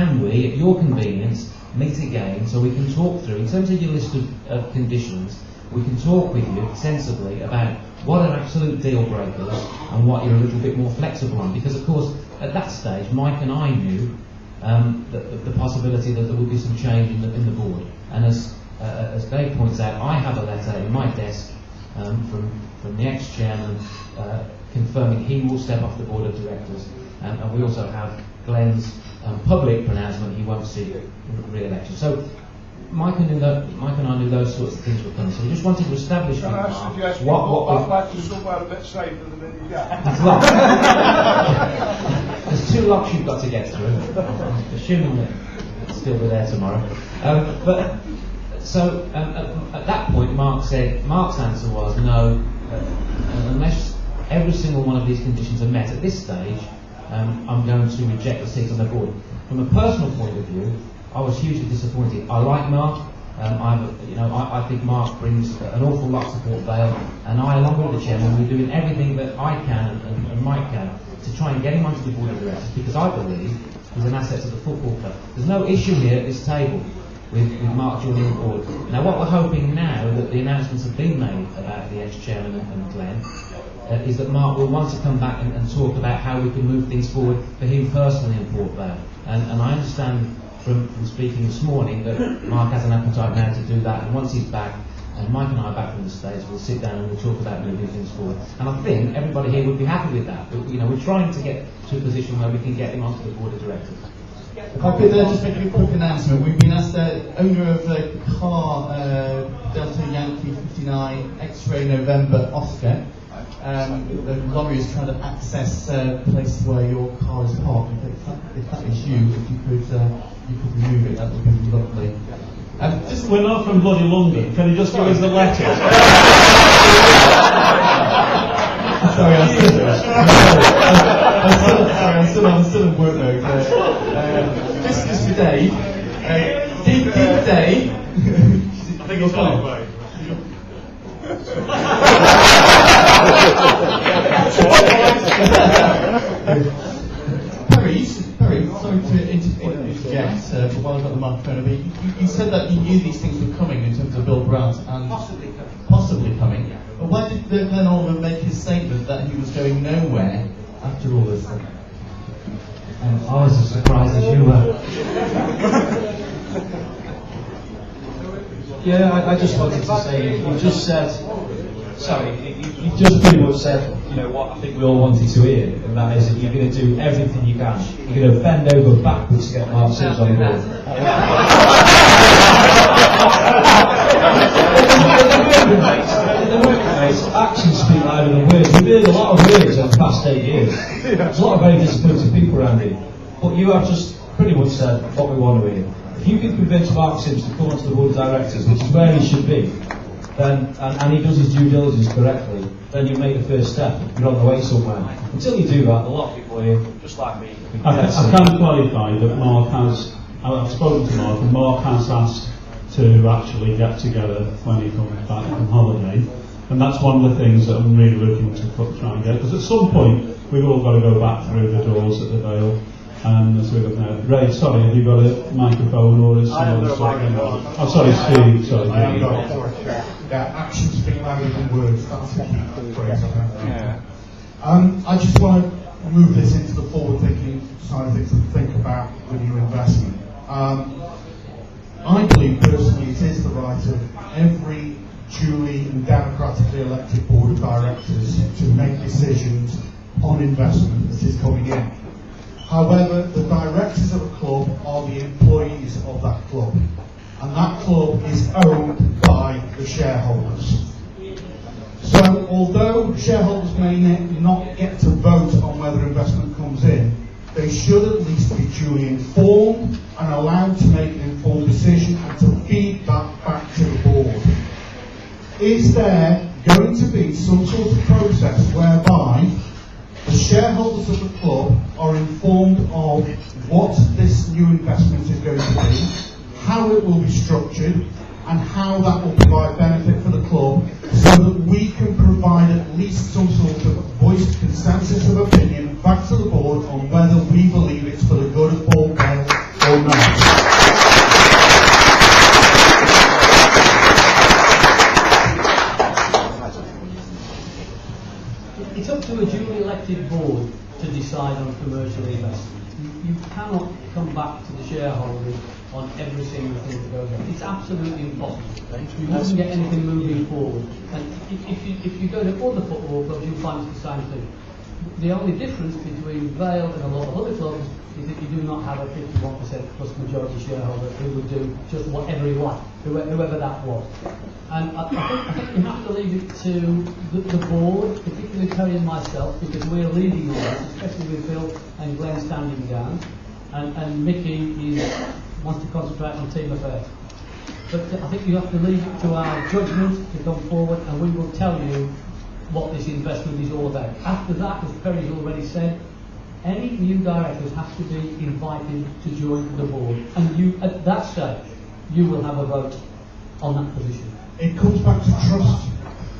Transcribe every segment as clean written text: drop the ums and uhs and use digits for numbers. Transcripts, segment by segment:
can we, at your convenience, meet again so we can talk through, in terms of your list of conditions, we can talk with you sensibly about what are absolute deal breakers and what you're a little bit more flexible on. Because, of course, at that stage, Mike and I knew the possibility that there would be some change in the board. And as Dave points out, I have a letter in my desk from the ex-chairman confirming he will step off the board of directors. And we also have Glenn's public pronouncement he won't seek re-election. So Mike and I knew those sorts of things were coming. So we just wanted to establish Can I suggest what back to somewhere a bit safer than in the gap? There's 2 locks you've got to get through. Assuming that it'll still be there tomorrow. So at that point, Mark's answer was no, unless every single one of these conditions are met at this stage, I'm going to reject the seat on the board. From a personal point of view, I was hugely disappointed. I like Mark. I think Mark brings an awful lot to support Vale, and I, along with the chairman, we're doing everything that I can and Mike can to try and get him onto the board of directors, because I believe he's an asset to the football club. There's no issue here at this table with Mark joining the board. Now, what we're hoping now that the announcements have been made about the ex-chairman and Glenn, is that Mark will want to come back and talk about how we can move things forward for him personally in Port Vale. And I understand from speaking this morning that Mark has an appetite now to do that, and once he's back, and Mike and I are back from the States, we'll sit down and we'll talk about moving things forward. And I think everybody here would be happy with that. But, we're trying to get to a position where we can get him onto the board of directors. If I could just make a quick announcement. We've been asked, owner of the car, Delta Yankee 59 X-Ray November Oscar, the lorry is trying to access the place where your car is parked. If that is you, if you could remove it, that would be lovely. We're not from bloody London. Can you just give us the letter? Sorry, I'm still at work mode. Just today, did Dave? I think it's fine. Perry, sorry to interject, but while I've got the microphone, but you said that you knew these things were coming in terms of Bill Grant and possibly coming. But why did Glenn Oliver make his statement that he was going nowhere after all this? I was as surprised as you were. Yeah, I just wanted to say, you just said, you just pretty much said, what I think we all wanted to hear, and that is that you're going to do everything you can. You're going to bend over backwards to get Mark Sims on board. Actions speak louder than words. We've heard a lot of words over the past 8 years. There's a lot of very disappointed people around here. But you have just pretty much said what we want to hear. If you can convince Mark Sims to come onto the board of directors, which is where he should be, then and he does his due diligence correctly, then you make the first step. You're on the way somewhere. Until you do that, a lot of people here, just like me, I can clarify that Mark has, I've spoken to Mark, and Mark has asked to actually get together when he comes back from holiday, and that's one of the things that I'm really looking to try and get, because at some point we've all got to go back through the doors at the Vale, and as we've got now. Ray, sorry, have you got a microphone or is someone Oh, sorry, Steve, sorry. Yeah, actions speak louder than words. That's the key phrase, I think. Yeah. I just want to move this into the forward-thinking side of things and think about the new investment. I believe personally it is the right of every duly and democratically elected board of directors to make decisions on investment that is coming in. However, the directors of a club are the employees of that club, and that club is owned by the shareholders. So, although shareholders may not get to vote on whether investment comes in, they should at least be duly informed and allowed to make an informed decision and to feed that back to the board. Is there going to be some sort of process whereby the shareholders of the club are informed of what this new investment is going to be, how it will be structured, and how that will provide benefit for the club, so that we can provide at least some sort of voiced consensus of opinion back to the board on whether we believe it's for the good of Port Vale or decide on commercial investment. You cannot come back to the shareholders on every single thing that goes on. It's absolutely impossible. You wouldn't get anything moving forward. And if you go to other football clubs, you'll find it's the same thing. The only difference between Vale and a lot of other clubs is that you do not have a 51% plus majority shareholder who would do just whatever he liked, whoever that was. And I think you have to leave it to the board, particularly Terry and myself, because we're leading on this, especially with Bill and Glenn standing down, and Mickey wants to concentrate on team affairs. But I think you have to leave it to our judgment to come forward, and we will tell you what this investment is all about. After that, as Perry's already said, any new directors have to be invited to join the board, and you, at that stage, you will have a vote on that position. It comes back to trust,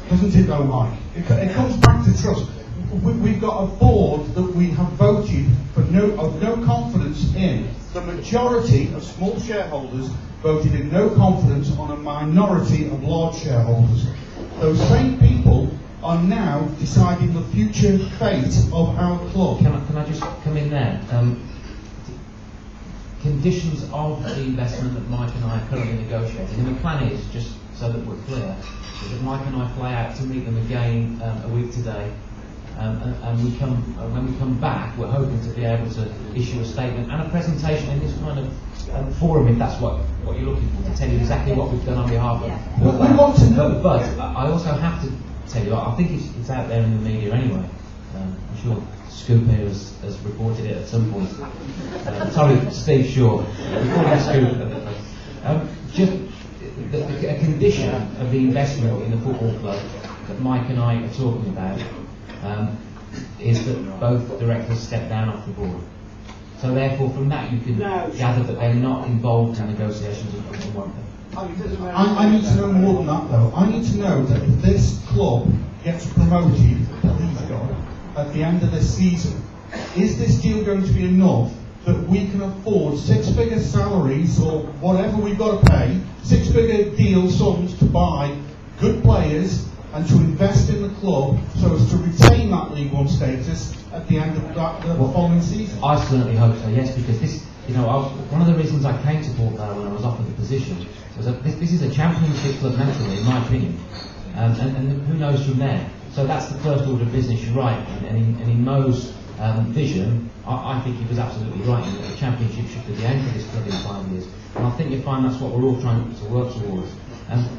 doesn't it though, Mike? It comes back to trust. We've got a board that we have voted of no confidence in. The majority of small shareholders voted in no confidence on a minority of large shareholders. Those same people are now deciding the future fate of our club. Can I just come in there? Conditions of the investment that Mike and I are currently negotiating, and the plan is, just so that we're clear, is that Mike and I fly out to meet them again a week today, and when we come back, we're hoping to be able to issue a statement and a presentation in this kind of forum, if that's what you're looking for, to tell you exactly what we've done on behalf of. Well, we want to know. But I also have to tell you, I think it's out there in the media anyway. I'm sure Scoop here has reported it at some point. Sorry, Steve Shaw, reporting Scoop. Just a condition of the investment in the football club that Mike and I are talking about is that both directors step down off the board. So therefore, from that you can gather that they're not involved in negotiations of one thing. I need to know more than that though. I need to know that if this club gets promoted, please God, at the end of this season, is this deal going to be enough that we can afford six-figure salaries or whatever we've got to pay, six-figure deal sums to buy good players and to invest in the club so as to retain that League One status at the end of the following season? I certainly hope so, yes, because this, one of the reasons I came to Port Vale when I was offered the position was that this is a championship club mentally, in my opinion, and who knows from there. So that's the first order of business, you're right, and in Mo's vision, I think he was absolutely right. The championship should be the aim for this club in 5 years, and I think you find that's what we're all trying to work towards.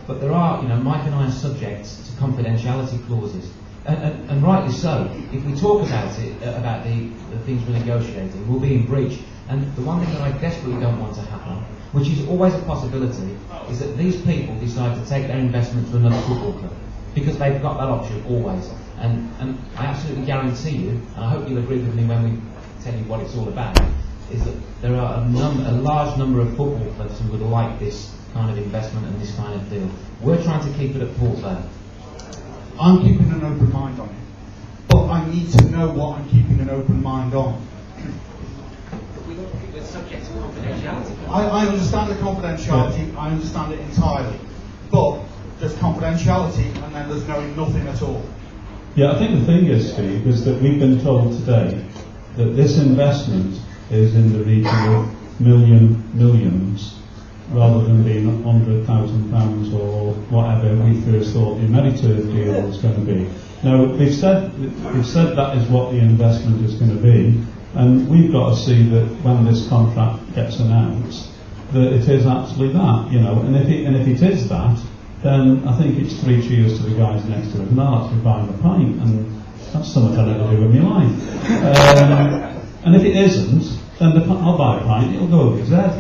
But there are, Mike and I are subject to confidentiality clauses, and rightly so. If we talk about it, about the things we're negotiating, we'll be in breach. And the one thing that I desperately don't want to happen, which is always a possibility, is that these people decide to take their investment to another football club, because they've got that option always. And I absolutely guarantee you, and I hope you'll agree with me when we tell you what it's all about, is that there are a large number of football clubs who would like this kind of investment and this kind of deal. We're trying to keep it at Port Vale. I'm keeping an open mind on it, but I need to know what I'm keeping an open mind on. We're subject to confidentiality. I understand the confidentiality, I understand it entirely, but there's confidentiality and then there's knowing nothing at all. Yeah, I think the thing is, Steve, is that we've been told today that this investment is in the region of millions, rather than being £100,000 or whatever we first thought the Ameriturf deal was going to be. Now, they've said that is what the investment is going to be, and we've got to see that when this contract gets announced, that it is actually that, and if it is that, then I think it's 3 cheers to the guys next to us, and I'll actually buy them a pint, and that's something I never do in my life. And if it isn't, then I'll buy a pint, it'll go over his head.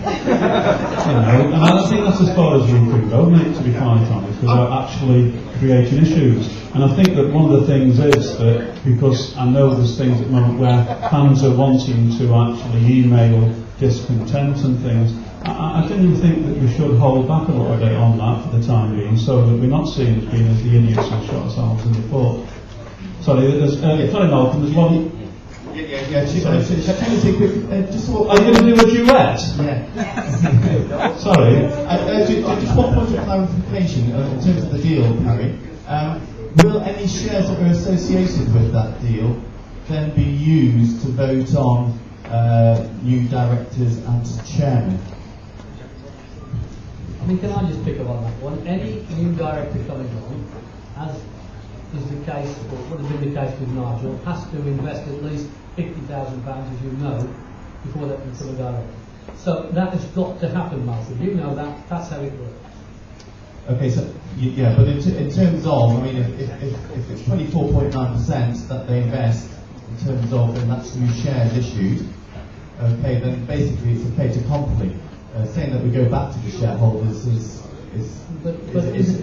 And I think that's as far as we could go, mate, to be quite honest, without actually creating issues. And I think that one of the things is that, because I know there's things at the moment where fans are wanting to actually email discontent and things, I do think that we should hold back a little bit on that for the time being, so that we're not seen as being as the idiots who shot ourselves in the foot. Sorry, Malcolm, there's one. Yeah. Just Are you going to do a duet? Yeah. Sorry. Just one point of clarification in terms of the deal, Harry. Will any shares that are associated with that deal then be used to vote on new directors and chairman? I mean, can I just pick up on that one? Any new director coming on, as is the case, or what has been the case with Nigel, has to invest at least £50,000, as you know, before they can become a director. So that has got to happen, Martin. You know that. That's how it works. Okay, so yeah, but in terms of, I mean, if it's 24.9% that they invest in terms of, and that's new shares issued, okay, then basically it's a fait accompli. Saying that we go back to the shareholders is isn't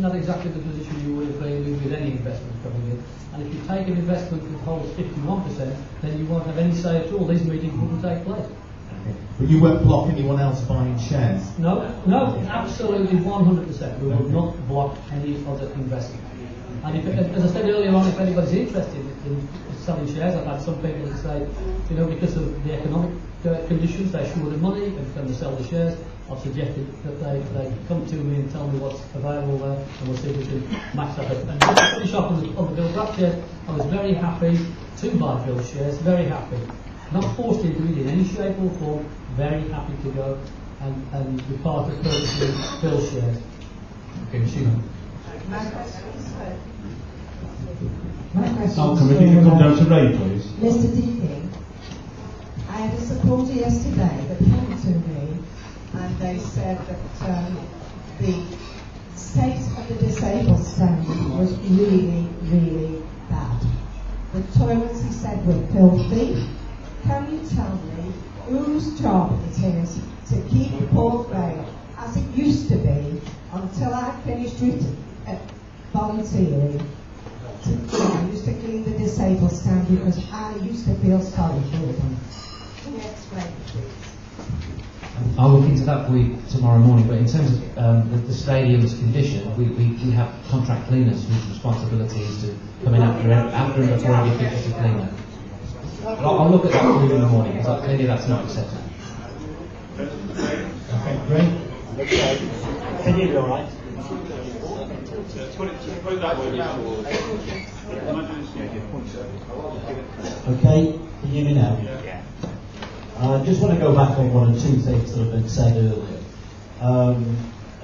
that exactly the position you would have been in with any investment coming in? And if you take an investment that holds 51%, then you won't have any say at all. These meetings wouldn't take place. Okay. But you won't block anyone else buying shares? No, absolutely 100%. We will not block any other investment. And if, as I said earlier on, if anybody's interested in selling shares, I've had some people that say, you know, because of the economic conditions, they're short of money and can they sell the shares. I've suggested that they come to me and tell me what's available there, and we'll see if we can match that up. And just to finish off on the Bill Black shares, I was very happy to buy Bill's shares, very happy. Not forced into it in any shape or form, very happy to go and be part of purchasing Bill's shares. Okay, Sheila. My question Malcolm, if you can come down to Ray, please. Mr. Deakin, I had a supporter yesterday that came to me and they said that the state of the disabled standard was really, really bad. The toilets, he said, were filthy. Can you tell me whose job it is to keep Port Vale as it used to be until I finished with volunteering? I used to clean the disabled stand because I used to feel sorry for them. Can you explain, please? I'll look into that for you tomorrow morning, but in terms of the stadium's condition, we have contract cleaners whose responsibility is to come in after and before every efficiency cleaner. But I'll look at that for you in the morning, because clearly that's not acceptable. Okay, great. Can you be alright? Okay, can you hear me now? Yeah. I just want to go back on one or two things that have been said earlier.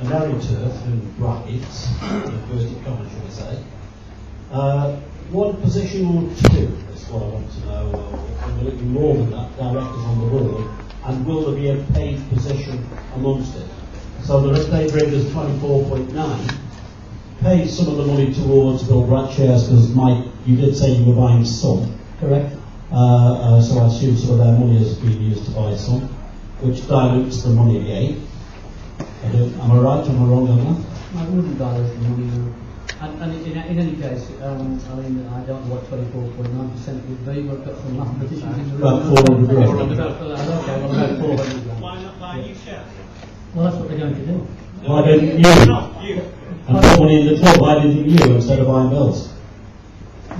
AmeriTurf, in brackets, inverted commas should I say. One position or two is what I want to know, or will it be more than that, directors on the board, and will there be a paid position amongst it? So that if they bring us 24.9, pay some of the money towards Bill Bratt shares, because Mike, you did say you were buying some, correct? So I assume some of their money has been used to buy some, which dilutes the money again. Am I right? Am I wrong on that? I wouldn't dilute the money. And in any case, I mean, I don't know what 24.9% would be. We've got some mathematicians in the room. About 400 grand. Okay, well, about 400 grand. Why not buy new shares? Well, that's what they're going to do. Why didn't you? And put money in the club, why didn't you instead of buying bills?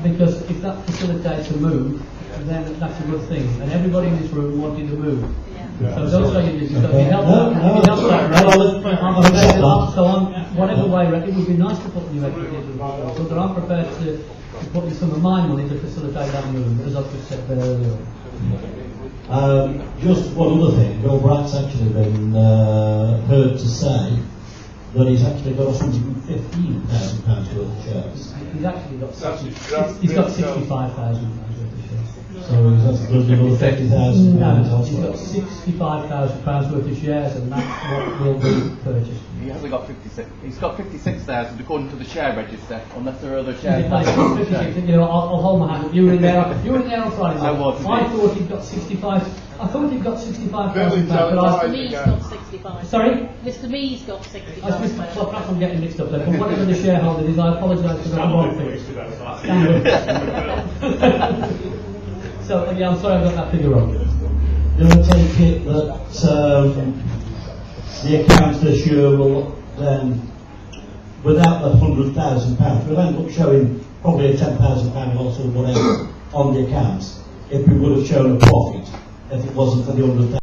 Because if that facilitates a move, then that's a good thing. And everybody in this room wanted to move. So don't say you did, because you helped that. So whatever way, it would be nice to put new equity into the board, but I'm prepared to put in some of my money to facilitate that move, as I've just said there earlier. Just one other thing, Bill Bratt's actually been heard to say that he's actually got £115,000 worth of shares. He's actually got 65,000 worth of shares. So he's actually got another £50,000 No, he's elsewhere. got £65,000 worth of shares, and that's what will be purchased. He hasn't got 56. He's got 56,000 according to the share register, unless there are other shares. You know, I'll hold my hand. You were in there on Friday night. I was, I indeed. thought he'd got 65. I thought he'd got 65,000 Mr. pounds. Mee's got 65. Sorry? Mr. Mee's got 65. Well, perhaps I'm getting mixed up there. But whatever the shareholder is, I apologise for that wrong thing. So yeah, I'm sorry I got that figure wrong. Do I take it that the accounts this year will then, without the £100,000, will end up showing probably a £10,000 loss or whatever on the accounts, if we would have shown a profit if it wasn't for the £100,000?